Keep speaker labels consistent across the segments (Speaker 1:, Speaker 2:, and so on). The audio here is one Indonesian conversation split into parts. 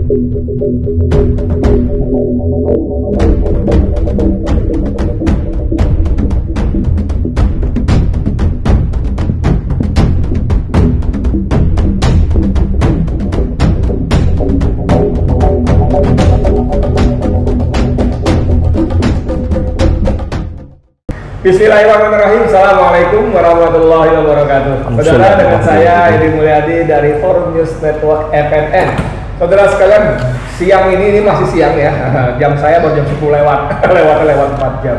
Speaker 1: Bismillahirrahmanirrahim. Assalamualaikum warahmatullahi wabarakatuh. Saudara, dengan saya Edi Mulyadi dari Forum News Network FNN. Saudara sekalian, siang ini masih siang ya. Jam saya baru jam 10 lewat 4 jam.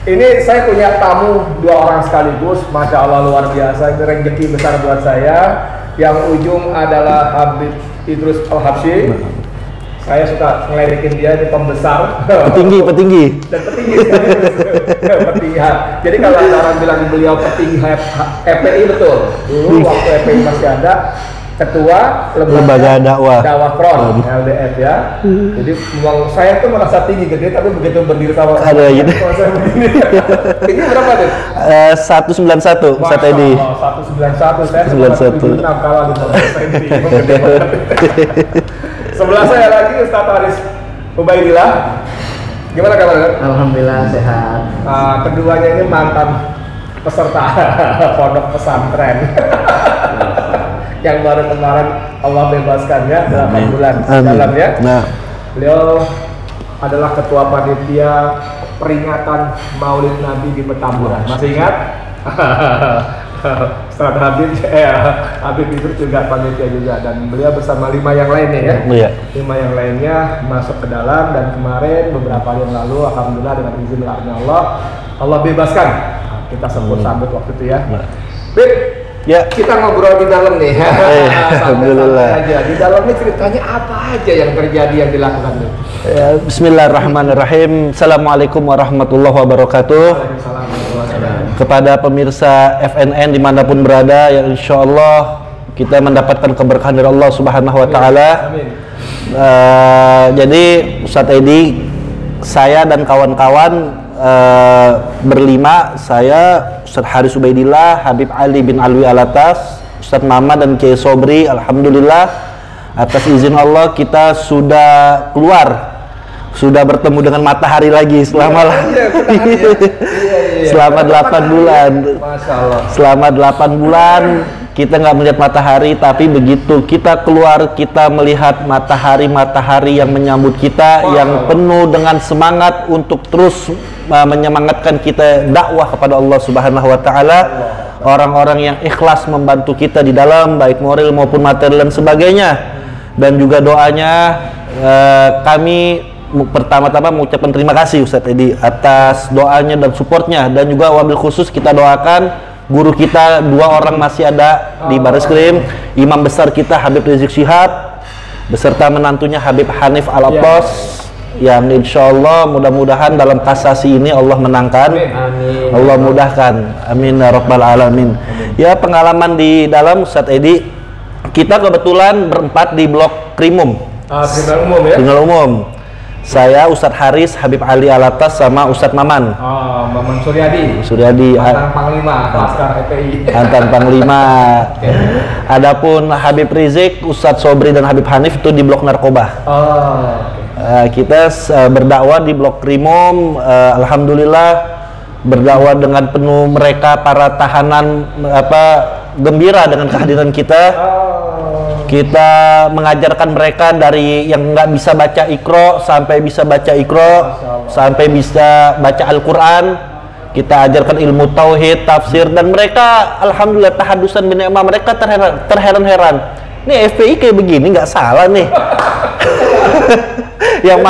Speaker 1: Ini saya punya tamu 2 orang sekaligus. Masya Allah, luar biasa. Ini rezeki besar buat saya. Yang ujung adalah Habib Idrus Al-Habsyi. Saya suka ngeledekin dia, ini pembesar, petinggi dan petinggi petinggi. Jadi kalau ada orang bilang beliau petinggi FPI, betul. Dulu waktu FPI masih ada ketua lembaga dakwah front LDF ya. Jadi memang saya tuh merasa tinggi gede, tapi begitu berdiri sama
Speaker 2: ada gitu.
Speaker 1: Ini berapa tuh?
Speaker 2: 191 Ustaz Edi.
Speaker 1: 191, saya 196 kalah 5 cm. Sebelah saya lagi Ustaz Haris Ubaidillah. Gimana kabarnya?
Speaker 3: Alhamdulillah sehat.
Speaker 1: Keduanya ini mantan peserta pondok pesantren yang baru kemarin Allah bebaskan ya 8 bulan dalam ya. Beliau adalah ketua panitia peringatan Maulid Nabi di Petamburan. Masih ingat? Ustaz Habib itu juga panitia juga, dan beliau bersama 5 yang lainnya ya.
Speaker 2: Iya.
Speaker 1: 5 yang lainnya masuk ke dalam, dan kemarin beberapa hari yang lalu alhamdulillah dengan izin Allah bebaskan. Kita sambut waktu itu ya. Bib, ya, kita ngobrol di dalam nih.
Speaker 2: Alhamdulillah.
Speaker 1: Aja. Di dalam ini ceritanya apa aja yang terjadi, yang dilakukan nih?
Speaker 2: Bismillahirrahmanirrahim. Assalamualaikum warahmatullahi wabarakatuh. Kepada pemirsa FNN dimanapun berada, yang insya Allah kita mendapatkan keberkahan dari Allah Subhanahu Wa Taala. Jadi Ustadz Edi, saya dan kawan-kawan berlima, saya Ustadz Haris Ubaidillah, Habib Ali bin Alwi Alatas, Ustadz Mama dan Kiai Sobri. Alhamdulillah atas izin Allah kita sudah keluar, sudah bertemu dengan matahari lagi selama selama 8 bulan.
Speaker 1: Masya Allah.
Speaker 2: Selama 8 bulan kita nggak melihat matahari, tapi begitu kita keluar kita melihat matahari yang menyambut kita, yang penuh dengan semangat untuk terus menyemangatkan kita dakwah kepada Allah Subhanahu Wa Taala. Orang-orang yang ikhlas membantu kita di dalam baik moral maupun material dan sebagainya. Dan juga doanya kami pertama-tama mengucapkan terima kasih Ustadz Edi atas doanya dan supportnya, dan juga wabil khusus kita doakan guru kita 2 orang masih ada di Baris Krim, imam besar kita Habib Rizik Syihab beserta menantunya Habib Hanif Al-Attas, yang insya Allah mudah-mudahan dalam kasasi ini Allah menangkan.
Speaker 1: Amin.
Speaker 2: Allah mudahkan, amin ya rabbal alamin. Ya, pengalaman di dalam Ustadz Edi, kita kebetulan berempat di blok Krimum,
Speaker 1: Tribunal Umum ya?
Speaker 2: Tribunal Umum. Saya, Ustadz Haris, Habib Ali Alatas, sama Ustadz Maman.
Speaker 1: Maman Suryadi, mantan Panglima Laskar FPI.
Speaker 2: Mantan Panglima. Adapun Habib Rizik, Ustadz Sobri dan Habib Hanif itu di blok narkoba. Kita berdakwah di blok Krimum. Alhamdulillah berdakwah dengan penuh, mereka para tahanan gembira dengan kehadiran kita. Kita mengajarkan mereka dari yang nggak bisa baca Iqra sampai bisa baca Iqra, sampai bisa baca Al-Quran. Kita ajarkan ilmu tauhid, tafsir, dan mereka alhamdulillah tahadusan binikmah, mereka terheran-heran. Nih FPI kayak begini nggak salah nih. yang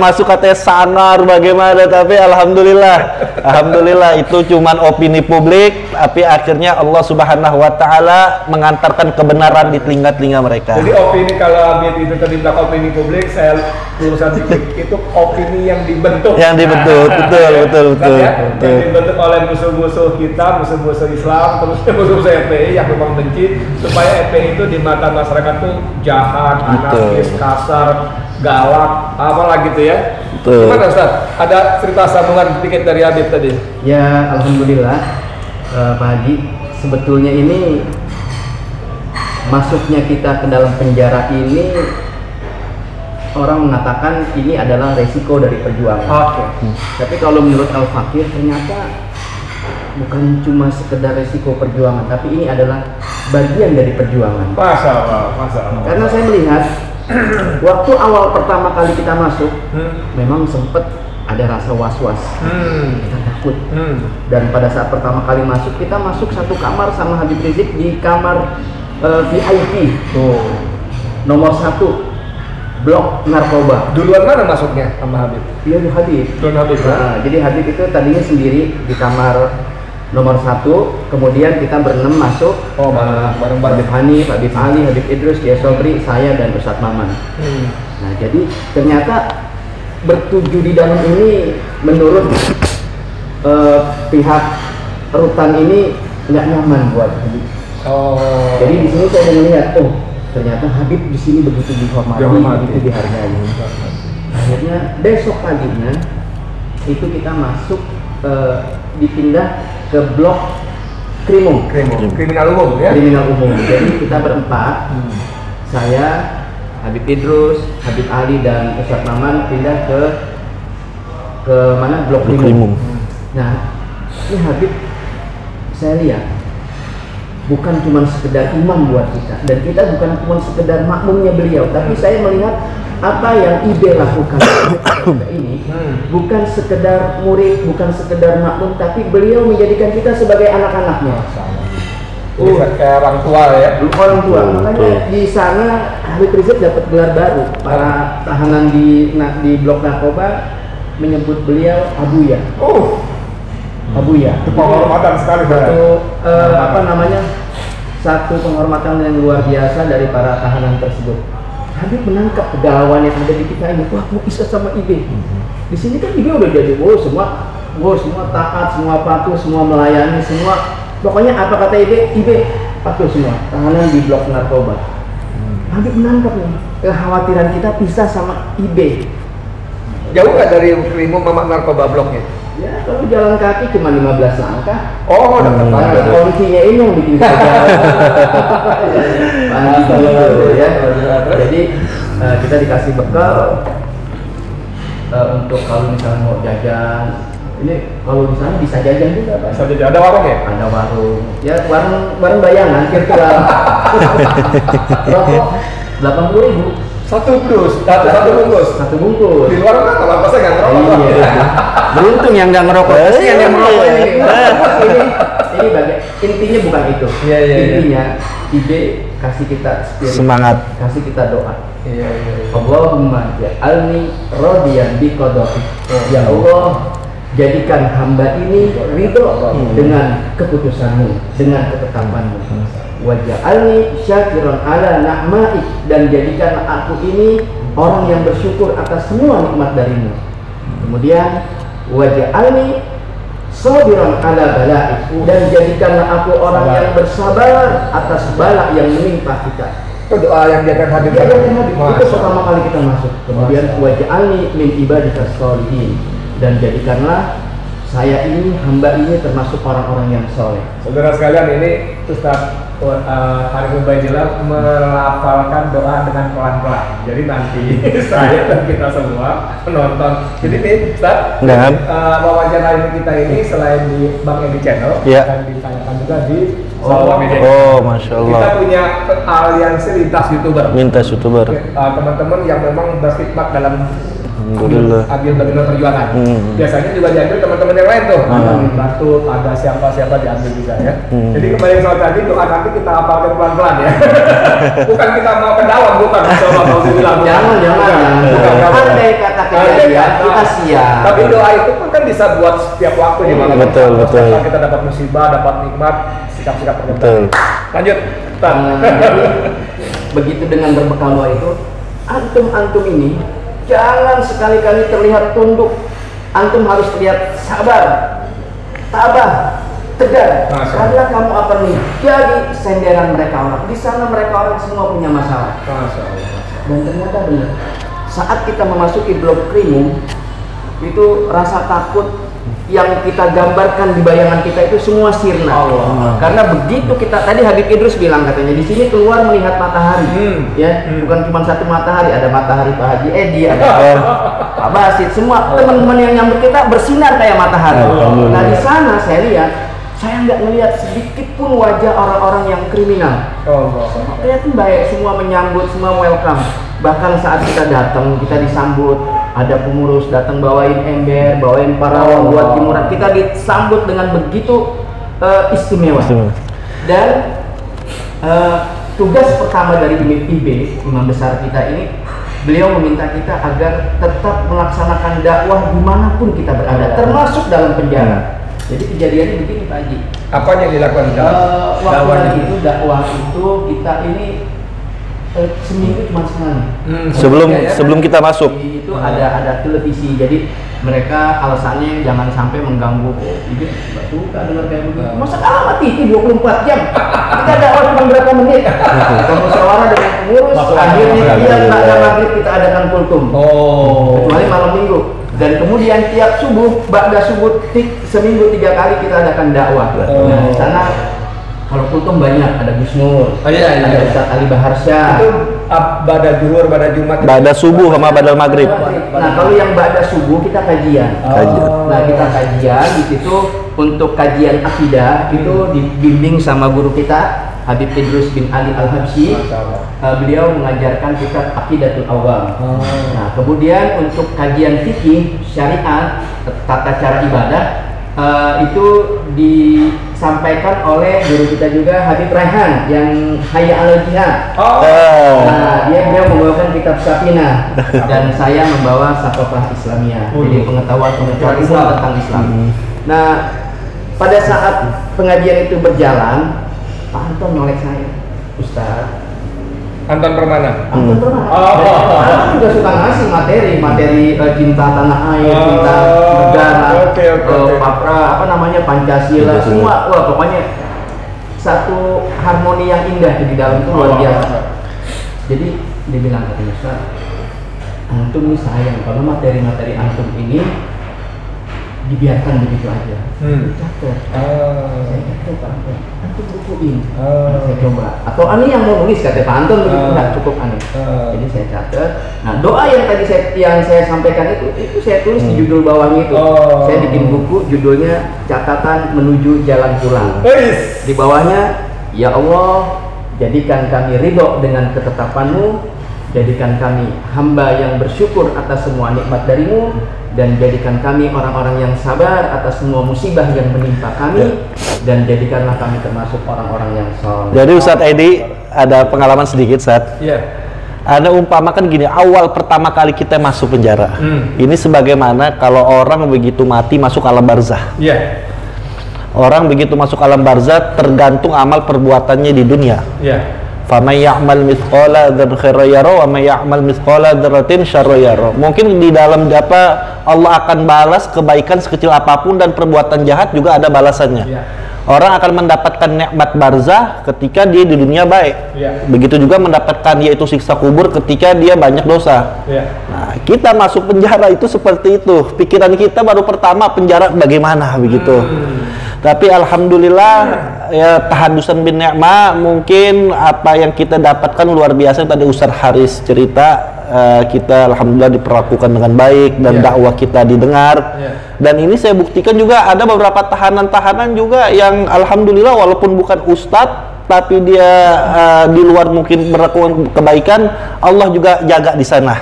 Speaker 2: masuk katanya sangar bagaimana, tapi alhamdulillah itu cuman opini publik, tapi akhirnya Allah Subhanahu Wa Taala mengantarkan kebenaran di telinga-telinga mereka.
Speaker 1: Jadi opini, kalau Habib itu tadi bilang opini publik, saya lulusan publik itu opini yang dibentuk. Betul. Yang dibentuk oleh musuh-musuh kita, musuh-musuh Islam, terus musuh-musuh FPI yang memang benci supaya FPI itu di mata masyarakat tuh jahat, anarkis, kasar, galak, apalah gitu ya. Betul. Gimana Ustaz? Ada cerita sambungan dikit dari Habib tadi?
Speaker 3: Ya, alhamdulillah Pak Haji, sebetulnya ini masuknya kita ke dalam penjara ini, orang mengatakan ini adalah resiko dari perjuangan.
Speaker 1: Oke.
Speaker 3: Tapi kalau menurut Al-Fakir ternyata bukan cuma sekedar resiko perjuangan, tapi ini adalah bagian dari perjuangan.
Speaker 1: Masya Allah, Masya Allah.
Speaker 3: Karena saya melihat waktu awal pertama kali kita masuk, memang sempat ada rasa was-was, kita takut. Dan pada saat pertama kali masuk, kita masuk satu kamar sama Habib Rizik di kamar VIP, nomor 1, blok narkoba.
Speaker 1: Duluan mana masuknya sama Habib?
Speaker 3: Iya, di Habib.
Speaker 1: Duluan Habib.
Speaker 3: Nah, jadi Habib itu tadinya sendiri di kamar nomor 1, kemudian kita berenam masuk.
Speaker 1: Oh, bareng-bareng.
Speaker 3: Habib Hanif, Habib Ali, Habib Idrus, Kiai Sobri, saya dan Ustadz Maman. Nah, jadi ternyata bertujuh di dalam ini menurut pihak rutan ini nggak nyaman buat Habib.
Speaker 1: Oh.
Speaker 3: Jadi di sini saya melihat, oh ternyata Habib di sini begitu dihormati, begitu dihargai. Akhirnya besok paginya itu kita masuk dipindah ke blok
Speaker 1: Kriminal umum ya?
Speaker 3: Kriminal umum. Jadi kita berempat, saya, Habib Idrus, Habib Ali dan Ustadz Maman pindah ke mana? Blok Krimum. Nah, ini Habib saya lihat bukan cuma sekedar imam buat kita, dan kita bukan cuma sekedar makmumnya beliau, tapi saya melihat apa yang IB lakukan ini bukan sekedar murid, bukan sekedar makmum, tapi beliau menjadikan kita sebagai anak-anaknya.
Speaker 1: Kayak orang tua ya?
Speaker 3: Orang tua. Makanya di sana Habib Rizik dapat gelar baru. Para tahanan di blok narkoba menyebut beliau Abuya. Abuya.
Speaker 1: Itu penghormatan sekali.
Speaker 3: Satu penghormatan yang luar biasa dari para tahanan tersebut. Habib menangkap kegalauan yang ada di kita ini. Wah, mau bisa sama IB. Di sini kan IB udah jadi semua taat, semua patuh, semua melayani, semua. Pokoknya apa kata IB patuh semua. Tahanan di blok narkoba. Habib menangkap nih kekhawatiran kita pisah sama IB.
Speaker 1: Jauh nggak dari Krimum sama narkoba bloknya?
Speaker 3: Ya, kalau jalan kaki cuma 15 langkah.
Speaker 1: Oh, dekat banget.
Speaker 3: Polisinya ini yang bikin kita jalan. Ya. Jadi kita dikasih bekal untuk kalau misalnya mau jajan. Ini kalau di sana bisa jajan juga, Pak.
Speaker 1: Bisa jajan. Ada warung ya?
Speaker 3: Ada warung. Ya, warung bayangan kira-kira. Rokok 80.000. Satu bungkus.
Speaker 1: Di luar kan kalau saya nggak ngerokok.
Speaker 3: Iya. Beruntung yang nggak ngerokok. Kasihan yang merokok ini. Ini bagian intinya bukan itu. Intinya IB kasih kita spirit,
Speaker 2: semangat,
Speaker 3: kasih kita doa.
Speaker 1: Iya.
Speaker 3: Allahumma ja'alni radiyan bi qada'i. Ya Allah, jadikan hamba ini ridho dengan keputusanmu, dengan ketetapanmu. Waj'alni syakiran ala na'maik, dan jadikan aku ini orang yang bersyukur atas semua nikmat darimu. Kemudian waj'alni sabiran ala balaik, dan jadikanlah aku orang yang bersabar atas bala yang menimpa kita.
Speaker 1: Itu doa yang diakan Habib.
Speaker 3: Itu pertama kali kita masuk. Kemudian waj'alni min ibadikas sholihin, dan jadikanlah saya ini, hamba ini termasuk orang-orang yang soleh.
Speaker 1: Saudara sekalian, ini Ustaz Arif Ubaidillah melafalkan doa dengan pelan-pelan. Jadi nanti saya dan kita semua penonton. Jadi nih Ustaz, wawancara ini kita ini selain di Bang Edi Channel, dan ditanyakan juga di Salwa Media.
Speaker 2: Oh, Masya Allah.
Speaker 1: Kita punya aliansi lintas YouTuber. Teman-teman yang memang berkhidmat dalam ambil bagian perjuangan. Biasanya juga diambil teman-teman yang lain tuh. Ada Batu, ada siapa-siapa diambil juga ya. Jadi kembali soal tadi, doa nanti kita hafalkan pelan-pelan ya. Bukan kita mau ke dalam, bukan. Coba mau bilang.
Speaker 3: Jangan. Andai kata kejadian, kita siap.
Speaker 1: Tapi doa itu kan bisa buat setiap waktu ya.
Speaker 2: Betul.
Speaker 1: Kita dapat musibah, dapat nikmat, sikap-sikap
Speaker 2: betul.
Speaker 1: Lanjut.
Speaker 3: Begitu dengan berbekal doa itu, antum ini jangan sekali-kali terlihat tunduk. Antum harus terlihat sabar, tabah, tegar. Karena kamu akan menjadi senderan mereka orang. Di sana mereka orang semua punya masalah. Dan ternyata benar. Saat kita memasuki blok Krimum, itu rasa takut yang kita gambarkan di bayangan kita itu semua sirna. Karena begitu kita tadi Habib Idrus bilang katanya di sini keluar melihat matahari, ya bukan cuma satu matahari, ada matahari Pak Haji Edi, ada Pak Basit, semua teman-teman yang nyambut kita bersinar kayak matahari. Nah di sana saya lihat, saya nggak melihat sedikit pun wajah orang-orang yang kriminal. Kelihatan baik, semua menyambut, semua welcome. Bahkan saat kita datang, kita disambut, ada pengurus datang bawain ember, bawain parawang buat jemuran. Kita disambut dengan begitu istimewa. Dan tugas pertama dari IB, imam besar kita ini, beliau meminta kita agar tetap melaksanakan dakwah dimanapun kita berada, termasuk dalam penjara. Jadi kejadiannya begini Pak Haji.
Speaker 1: Apa yang dilakukan
Speaker 3: waktu itu dakwah itu kita ini seminggu cuma sekali.
Speaker 2: Sebelum kita masuk.
Speaker 3: Itu ada televisi, jadi mereka alasannya jangan sampai mengganggu. Ini nggak suka dengar kayak begitu. Masa kalah TV 24 jam? Kita dakwah cuma berapa menit? Kita musyawarah dengan pengurus. Akhirnya dia maghrib kita adakan kultum. Kecuali malam minggu. Dan kemudian tiap subuh, ba'da subuh seminggu 3 kali kita adakan dakwah. Nah, di sana kalau kultum banyak, ada Gus Nur, ada Ustaz Ali Baharsya.
Speaker 1: Itu ba'da zuhur, ba'da Jumat.
Speaker 2: Ba'da subuh sama ba'da maghrib.
Speaker 3: Nah, kalau yang ba'da subuh kita kajian. Nah, kita kajian di situ untuk kajian akidah itu dibimbing sama guru kita Habib Idrus bin Ali Al-Habsyi. Beliau mengajarkan kitab Aqidatul Awam. Nah, kemudian untuk kajian fikih, syariat, tata cara ibadah itu disampaikan oleh guru kita juga Habib Raihan yang Hayya 'alal Jihad. Nah, beliau membawakan kitab Safinah dan saya membawa Saqafah Islamiyah. Jadi pengetahuan Islam tentang Islam. Nah, pada saat pengajian itu berjalan, Pak Anton nyolek saya, Ustaz.
Speaker 1: Anton Permana.
Speaker 3: Anton Permana juga suka ngasih materi cinta tanah air, cinta negara, Pancasila, semua. Wah, pokoknya satu harmoni yang indah di dalam itu luar biasa. Jadi dia bilang katanya, Ustaz, antum ini sayang kalau materi-materi antum ini dibiarkan begitu aja. Catat. Saya catat Pak Anton. Antum bukuin. Saya coba. Atau ani yang mau nulis kata Pak Anton begitu nggak cukup ani. Jadi saya catat. Nah doa yang tadi saya sampaikan itu saya tulis di judul bawahnya itu. Saya bikin buku judulnya Catatan Menuju Jalan Pulang. Di bawahnya, Ya Allah, jadikan kami ridho dengan ketetapan-Mu, jadikan kami hamba yang bersyukur atas semua nikmat dari-Mu, dan jadikan kami orang-orang yang sabar atas semua musibah yang menimpa kami, dan jadikanlah kami termasuk orang-orang yang saleh.
Speaker 2: Jadi Ustadz Edi ada pengalaman sedikit Ustadz. Ada umpamakan gini, awal pertama kali kita masuk penjara. Ini sebagaimana kalau orang begitu mati masuk alam barzah. Orang begitu masuk alam barzah tergantung amal perbuatannya di dunia. Faman ya'mal mithqala dzarratin khairan yara wa may ya'mal mithqala dzarratin syarran yara. Mungkin di dalam Allah akan balas kebaikan sekecil apapun, dan perbuatan jahat juga ada balasannya. Orang akan mendapatkan nikmat barzah ketika dia di dunia baik. Begitu juga mendapatkan yaitu siksa kubur ketika dia banyak dosa. Nah, kita masuk penjara itu seperti itu. Pikiran kita baru pertama penjara bagaimana begitu. Tapi alhamdulillah ya tahadusan bin ni'mah, mungkin apa yang kita dapatkan luar biasa. Tadi Ustaz Haris cerita, kita alhamdulillah diperlakukan dengan baik dan dakwah kita didengar. Dan ini saya buktikan juga ada beberapa tahanan-tahanan juga yang alhamdulillah walaupun bukan ustadz tapi dia di luar mungkin melakukan kebaikan, Allah juga jaga di sana.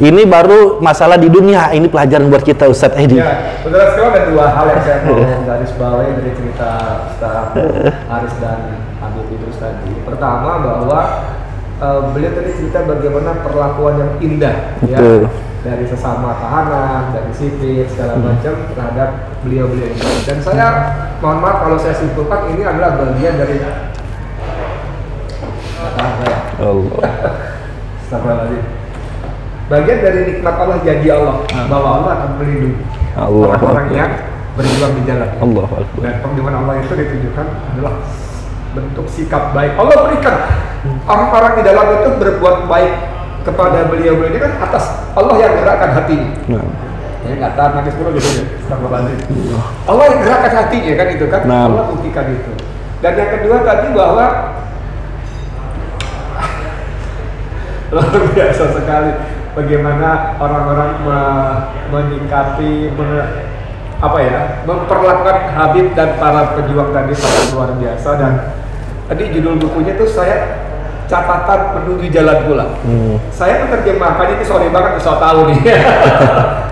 Speaker 2: Ini baru masalah di dunia, ini pelajaran buat kita Ustadz Edi.
Speaker 1: Saudara sekalian, ada dua hal yang saya mau garis bawahi dari cerita Ustaz Haris dan Habib Idrus tadi. Pertama, bahwa beliau tadi cerita bagaimana perlakuan yang indah, dari sesama tahanan, dari sipir segala macam terhadap beliau-beliau ini. Dan saya mohon maaf kalau saya simpulkan ini adalah bagian dari bagian dari nikmat Allah, janji Allah bahwa Allah akan melindungi orang-orang yang berjuang di jalan. Dan perjuangan Allah itu ditunjukkan adalah bentuk sikap baik. Allah berikan orang-orang di dalam itu berbuat baik kepada beliau-beliau ini kan atas Allah yang gerakkan hatinya. Ya nggak tahan nangis dulu gitu ya. Allah yang gerakan hatinya kan itu kan.
Speaker 2: Nah.
Speaker 1: Allah buktikan itu. Dan yang kedua tadi bahwa luar biasa sekali bagaimana orang-orang menyikapi memperlakukan Habib dan para pejuang tadi sangat luar biasa. Dan tadi judul bukunya tuh saya catatan menuju jalan pulang. Saya menerjemahkannya ini sorry banget so tahu nih.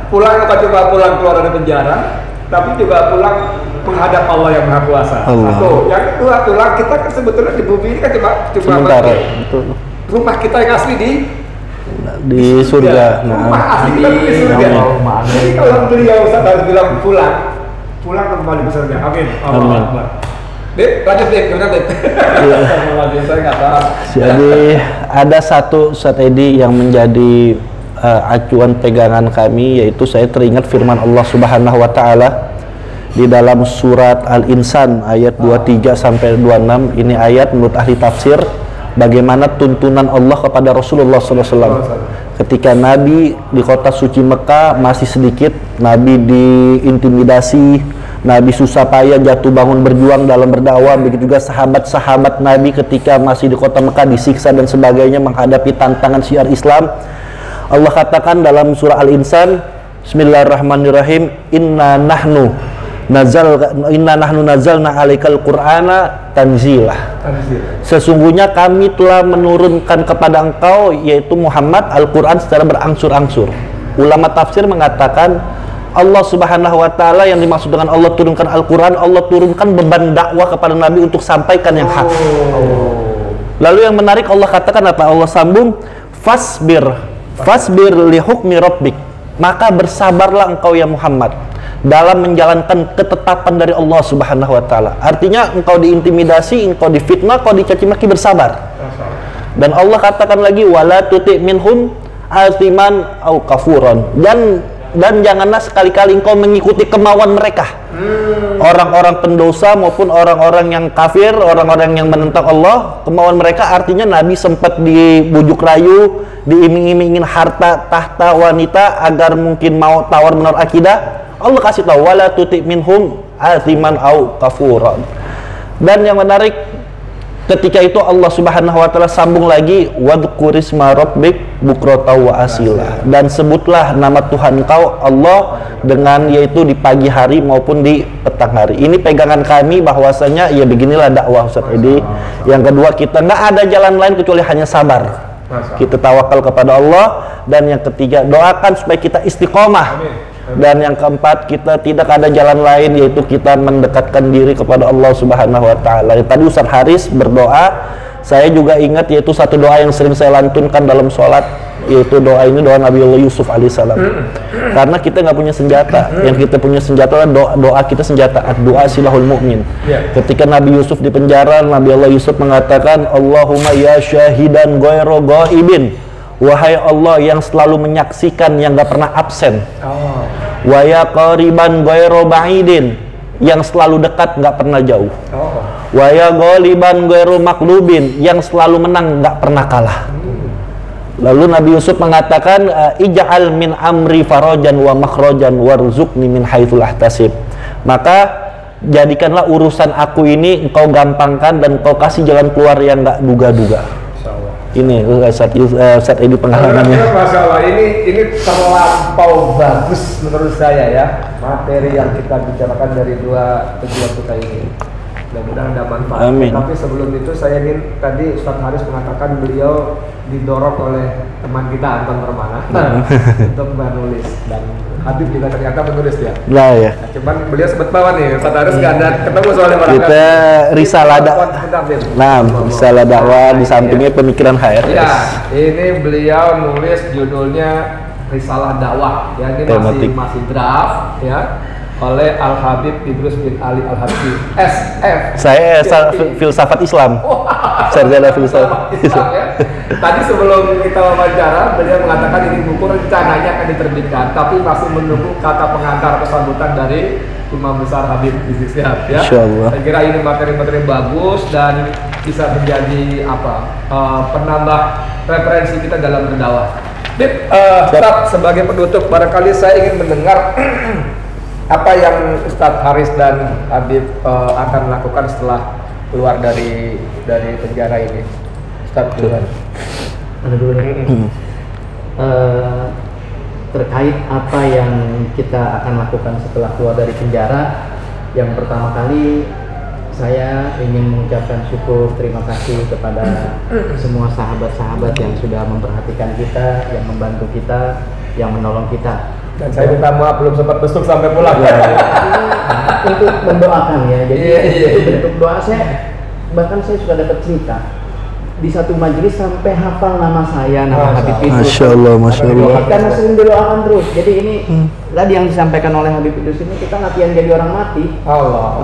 Speaker 1: Pulang apa cuma pulang keluar dari penjara, tapi juga pulang menghadap Allah yang Maha Kuasa. Satu, yang kedua pulang kita kan sebetulnya di bumi ini kan cuma
Speaker 2: sementara, betul.
Speaker 1: Rumah kita yang asli
Speaker 2: di surga.
Speaker 1: Rumah asli kita di surga. Jadi kalau beliau sadar bilang pulang kembali ke surga. Amin.
Speaker 2: Amin.
Speaker 1: Dek, lanjut dek, gimana dek? Saya nggak tahu.
Speaker 2: Jadi ada satu strategi yang menjadi acuan pegangan kami, yaitu saya teringat firman Allah Subhanahu wa taala di dalam surat Al-Insan ayat 23 sampai 26. Ini ayat menurut ahli tafsir bagaimana tuntunan Allah kepada Rasulullah SAW. Ketika Nabi di kota suci Mekah masih sedikit, Nabi diintimidasi, Nabi susah payah jatuh bangun berjuang dalam berdakwah. Begitu juga sahabat-sahabat Nabi ketika masih di kota Mekah disiksa dan sebagainya menghadapi tantangan syiar Islam. Allah katakan dalam surah Al-Insan, Bismillahirrahmanirrahim, Inna nahnu nazalna alaikal qur'ana tanzilah. Sesungguhnya kami telah menurunkan kepada engkau, yaitu Muhammad, Al-Quran secara berangsur-angsur. Ulama tafsir mengatakan Allah Subhanahu wa taala yang dimaksud dengan Allah turunkan Al-Quran, Allah turunkan beban dakwah kepada Nabi untuk sampaikan yang hak. Lalu yang menarik Allah katakan apa? Allah sambung, Fasbir li hukmi rabbik, maka bersabarlah engkau ya Muhammad dalam menjalankan ketetapan dari Allah Subhanahu wa taala. Artinya engkau diintimidasi, engkau difitnah, engkau dicaci maki, bersabar. Dan Allah katakan lagi wala tuti minhum asiman au kafuron, dan janganlah sekali-kali engkau mengikuti kemauan mereka, orang-orang pendosa maupun orang-orang yang kafir, orang-orang yang menentang Allah. Kemauan mereka artinya Nabi sempat dibujuk rayu, diiming-imingin harta, tahta, wanita agar mungkin mau tawar menurut akidah. Allah kasih tahu wala tuti minhum asiman au kafuran. Dan yang menarik, ketika itu Allah Subhanahu wa taala sambung lagi wadhkurisma rabbik bukrata wa asila, dan sebutlah nama Tuhan kau Allah dengan yaitu di pagi hari maupun di petang hari. Ini pegangan kami bahwasanya ya beginilah dakwah Ustaz Edi. Yang kedua, kita nggak ada jalan lain kecuali hanya sabar. Kita tawakal kepada Allah. Dan yang ketiga, doakan supaya kita istiqomah. Dan yang keempat, kita tidak ada jalan lain yaitu kita mendekatkan diri kepada Allah Subhanahu wa taala. Tadi Ustaz Haris berdoa, saya juga ingat yaitu satu doa yang sering saya lantunkan dalam sholat, yaitu doa ini doa Nabi Allah Yusuf alaihissalam. Karena kita nggak punya senjata, yang kita punya senjata adalah doa kita senjata, doa silahul mu'min. Ketika Nabi Yusuf di penjara, Nabi Allah Yusuf mengatakan, Allahumma ya syahidan ghairu ghaibin, wahai Allah yang selalu menyaksikan, yang nggak pernah absen. Wa ya qariban ghairu ba'idin, yang selalu dekat nggak pernah jauh. Wa ya ghaliban ghairu maklubin, yang selalu menang nggak pernah kalah. Lalu Nabi Yusuf mengatakan, ij'al min amri farajan wa makhrajan warzuqni min haitsu la ahtasib. Maka jadikanlah urusan aku ini engkau gampangkan dan engkau kasih jalan keluar yang nggak duga-duga. Ini saat ini pengalamannya.
Speaker 1: Masalah ini terlampau bagus menurut saya ya, materi yang kita bicarakan dari dua pejuang kita ini. Mudah-mudahan ada manfaat.
Speaker 2: Amin.
Speaker 1: Tapi sebelum itu saya ingin, tadi Ustaz Haris mengatakan beliau didorong oleh teman kita Anton Permana untuk menulis, dan Habib juga ternyata menulis ya.
Speaker 2: Nah, ya.
Speaker 1: Nah, cuman beliau sempat bawa nih, Ustaz Haris nggak ada ketemu soalnya barangkali.
Speaker 2: Kita risalah risalah dakwah di sampingnya pemikiran HRS.
Speaker 1: Ya, ini beliau nulis judulnya Risalah Dakwah. Ya, ini masih draft ya, oleh Al Habib Idrus bin Ali Al Habsyi SF.
Speaker 2: Saya filsafat Islam. Sarjana filsafat Islam.
Speaker 1: Ya. Tadi sebelum kita wawancara, beliau mengatakan ini buku rencananya akan diterbitkan, tapi masih menunggu kata pengantar sambutan dari Imam Besar Habib Rizik Syihab ya.
Speaker 2: Insyaallah.
Speaker 1: Saya kira ini materi-materi bagus dan bisa menjadi penambah referensi kita dalam berdakwah. Ustadz, sebagai penutup, barangkali saya ingin mendengar apa yang Ustadz Haris dan Habib akan lakukan setelah keluar dari penjara ini. Ustadz duluan.
Speaker 3: Terkait apa yang kita akan lakukan setelah keluar dari penjara, yang pertama kali saya ingin mengucapkan syukur, terima kasih kepada semua sahabat-sahabat yang sudah memperhatikan kita, yang membantu kita, yang menolong kita.
Speaker 1: Dan saya minta maaf belum sempat besuk sampai pulang.
Speaker 3: Untuk mendoakan ya, jadi itu bentuk doa. Bahkan saya sudah dapat cerita di satu majelis sampai hafal nama saya, nama Habib Idrus.
Speaker 2: Masya Allah, Masya Allah.
Speaker 3: Karena sering didoakan terus. Jadi ini tadi yang disampaikan oleh Habib Idrus ini, kita latihan jadi orang mati.
Speaker 1: Allah.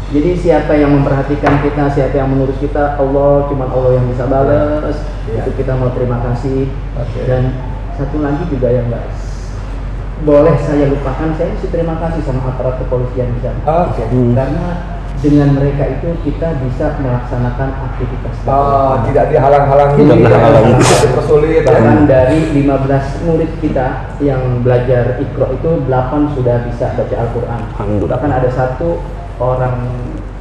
Speaker 3: Jadi siapa yang memperhatikan kita, siapa yang mengurus kita, Allah, cuma Allah yang bisa balas. Itu kita mau terima kasih. Dan satu lagi juga yang nggak boleh saya lupakan, saya mesti terima kasih sama aparat kepolisian di sana. Karena dengan mereka itu kita bisa melaksanakan aktivitas.
Speaker 1: Tidak dihalang-halangi. Persulit.
Speaker 3: Bahkan dari 15 murid kita yang belajar Iqra itu 8 sudah bisa baca Al-Quran. Bahkan ada satu orang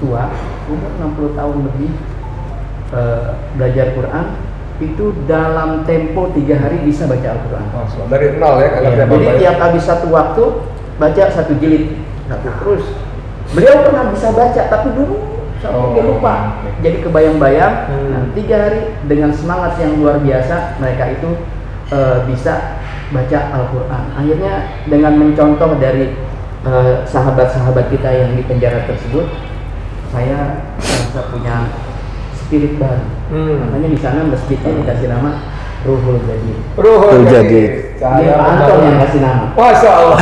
Speaker 3: tua umur 60 tahun lebih belajar Quran itu dalam tempo 3 hari bisa baca Al-Quran.
Speaker 1: Dari nol ya?
Speaker 3: Jadi tiap habis satu waktu baca 1 jilid, terus beliau pernah bisa baca tapi dulu sampai lupa. Jadi kebayang-bayang 3 hari dengan semangat yang luar biasa mereka itu bisa baca Al-Quran. Akhirnya dengan mencontoh dari sahabat-sahabat kita yang di penjara tersebut, saya merasa punya spirit baru. Makanya di sana masjidnya dikasih nama Ruhul Jadid.
Speaker 2: Ruhul Jadid.
Speaker 3: Dia Pak Anton yang kasih nama.
Speaker 1: Masya Allah.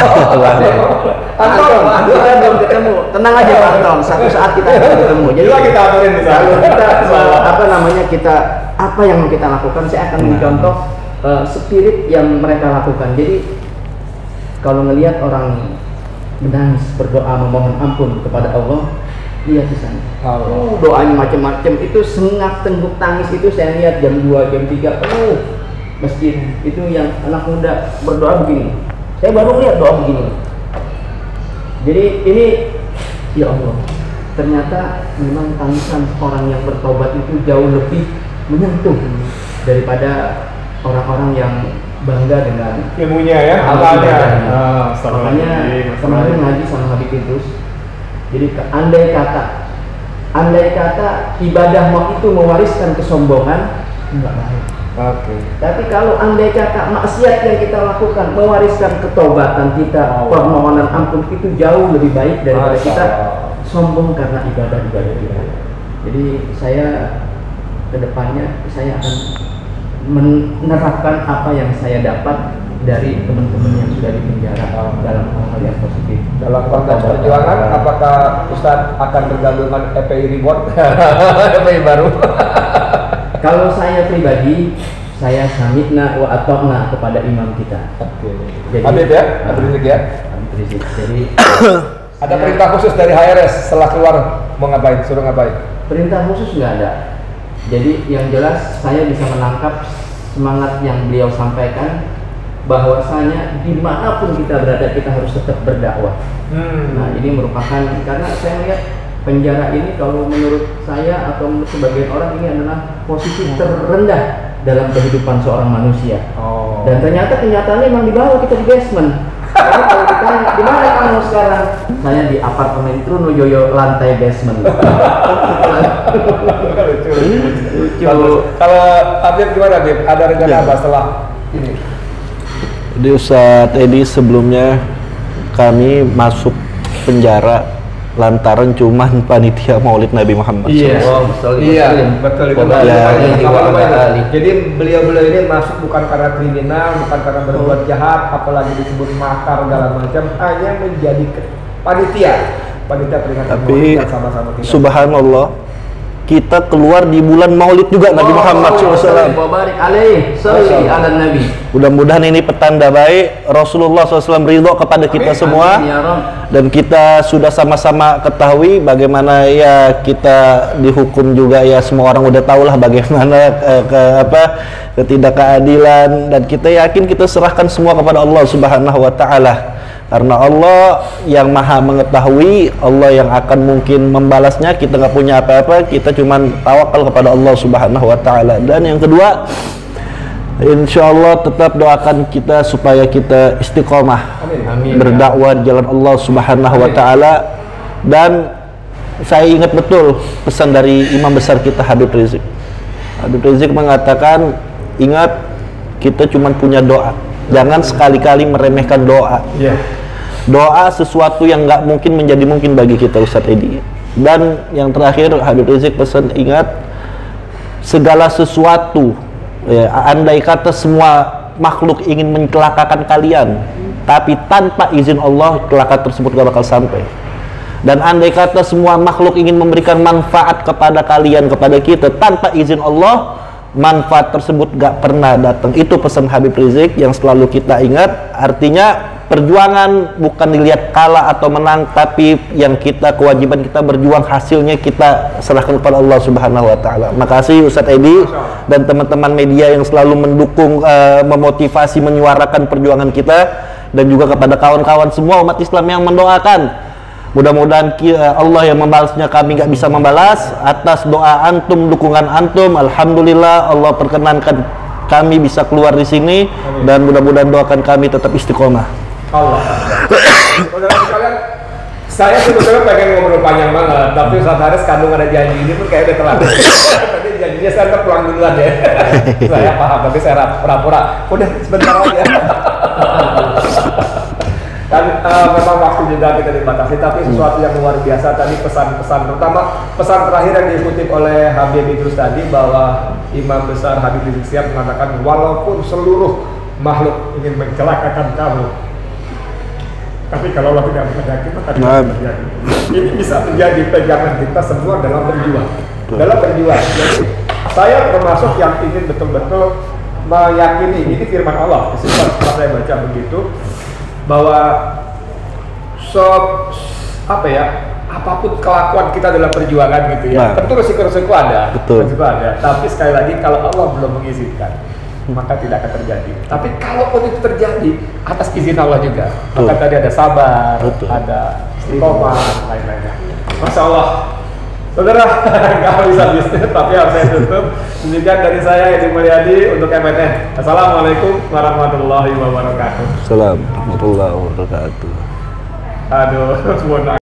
Speaker 3: Anton, kita belum ketemu. Tenang aja Pak Anton, satu saat kita akan ketemu. Jadi
Speaker 1: kita aturin di sana.
Speaker 3: Kalau kita apa yang mau kita lakukan, saya akan mencontoh spirit yang mereka lakukan. Jadi kalau ngelihat orang menangis, berdoa, memohon ampun kepada Allah, lihat di sana. Doanya macam-macam, itu sengak tengguk tangis itu saya lihat jam 2, jam 3 penuh masjid. Itu yang anak muda berdoa begini. Saya baru lihat doa begini. Jadi ini, ya Allah, ternyata memang tangisan orang yang bertobat itu jauh lebih menyentuh daripada orang-orang yang bangga dengan
Speaker 1: ilmunya ya, amalnya.
Speaker 3: Makanya kemarin ngaji sama Habib Idrus. Jadi andai kata ibadahmu itu mewariskan kesombongan, enggak baik. Tapi kalau andai kata maksiat yang kita lakukan mewariskan ketobatan kita, permohonan ampun, itu jauh lebih baik daripada kita sombong karena ibadah-ibadah kita. Jadi saya kedepannya saya akan menerapkan apa yang saya dapat dari teman-teman yang sudah di penjara dalam hal-hal yang positif.
Speaker 1: Dalam konteks perjuangan, apakah Ustadz akan bergabung dengan FPI Reward? FPI baru?
Speaker 3: Kalau saya pribadi, saya samitna wa atokna kepada imam kita.
Speaker 1: Jadi, Habib ya? Habib Rizik ya?
Speaker 3: Habib Rizik. Jadi
Speaker 1: ada perintah khusus dari HRS setelah keluar mau ngapain? Suruh ngapain?
Speaker 3: Perintah khusus nggak ada. Jadi yang jelas saya bisa menangkap semangat yang beliau sampaikan, bahwasanya dimanapun kita berada kita harus tetap berdakwah. Nah ini merupakan, karena saya lihat penjara ini kalau menurut saya atau menurut sebagian orang ini adalah posisi terendah dalam kehidupan seorang manusia. Dan ternyata kenyataannya memang di bawah, kita di basement. Jadi kalau ditanya di mana kamu sekarang, saya di apartemen Trunojoyo lantai basement. Lucu.
Speaker 1: Kalau Habib gimana Habib? Ada rencana apa setelah ini?
Speaker 2: Jadi Ustadz Edi, sebelumnya kami masuk penjara lantaran cuman panitia Maulid Nabi Muhammad.
Speaker 1: Iya, betul itu. Jadi beliau-beliau ini masuk bukan karena kriminal, bukan karena berbuat jahat, apalagi disebut makar segala macam, hanya menjadi panitia peringatan
Speaker 2: Tapi
Speaker 1: Maulid sama-sama kita.
Speaker 2: subhanallah, kita keluar di bulan Maulid juga Nabi Muhammad SAW. Mudah-mudahan ini petanda baik, Rasulullah SAW ridho kepada kita semua. Dan kita sudah sama-sama ketahui bagaimana ya kita dihukum juga ya, semua orang udah tahu lah bagaimana ketidakkeadilan, dan kita yakin kita serahkan semua kepada Allah Subhanahu wa taala. Karena Allah yang maha mengetahui, Allah yang akan mungkin membalasnya, kita nggak punya apa-apa, kita cuman tawakal kepada Allah Subhanahu wa ta'ala. Dan yang kedua, insya Allah tetap doakan kita supaya kita istiqomah berdakwah di jalan Allah Subhanahu wa ta'ala. Dan saya ingat betul pesan dari imam besar kita Habib Rizik. Habib Rizik mengatakan, ingat kita cuma punya doa, jangan sekali-kali meremehkan doa. Doa sesuatu yang nggak mungkin menjadi mungkin bagi kita, Ustadz Edi. Dan yang terakhir, Habib Rizik pesan, ingat segala sesuatu ya, andai kata semua makhluk ingin mencelakakan kalian, tapi tanpa izin Allah, celaka tersebut gak bakal sampai. Dan andai kata semua makhluk ingin memberikan manfaat kepada kalian, kepada kita, tanpa izin Allah, manfaat tersebut gak pernah datang. Itu pesan Habib Rizik yang selalu kita ingat. Artinya perjuangan bukan dilihat kalah atau menang, tapi yang kita, kewajiban kita berjuang, hasilnya kita serahkan kepada Allah Subhanahu wa taala. Makasih Ustadz Edi dan teman-teman media yang selalu mendukung, memotivasi, menyuarakan perjuangan kita, dan juga kepada kawan-kawan semua umat Islam yang mendoakan. Mudah-mudahan Allah yang membalasnya, kami nggak bisa membalas. Atas doa antum, dukungan antum, alhamdulillah Allah perkenankan kami bisa keluar di sini. Dan mudah-mudahan doakan kami tetap istiqomah.
Speaker 1: Allah. Saudara sekalian, saya sebetulnya pengen ngobrol panjang banget, tapi Ustadz Haris kandung ada janji ini pun kayak udah telat. Tadi janjinya saya pulang duluan ya. Saya paham, tapi saya pura-pura. Udah sebentar aja. Dan memang waktu juga kita dibatasi, tapi sesuatu yang luar biasa tadi, pesan-pesan, terutama pesan terakhir yang diikuti oleh Habib Idrus tadi, bahwa Imam Besar Habib Rizik Syihab mengatakan, walaupun seluruh makhluk ingin mencelakakan kamu, tapi kalau Allah tidak menghendaki, maka tidak terjadi. Ini bisa menjadi pegangan kita semua dalam berjuang. Dalam berjuang. Jadi saya termasuk yang ingin betul-betul meyakini, ini firman Allah. Setelah saya baca begitu, bahwa apapun kelakuan kita dalam perjuangan gitu ya, tentu resiko-resiko ada, resiko ada. Tapi sekali lagi, kalau Allah belum mengizinkan, maka tidak akan terjadi. Tapi kalaupun itu terjadi atas izin Allah juga, maka tadi ada sabar, ada istiqomah, lain-lainnya. Masya Allah, saudara, nggak bisa bisnis, tapi harus saya tutup. Demikian dari saya, Edi Mulyadi, untuk MNN. Assalamualaikum warahmatullahi wabarakatuh.
Speaker 2: Assalamualaikum warahmatullahi wabarakatuh.
Speaker 1: Aduh, semua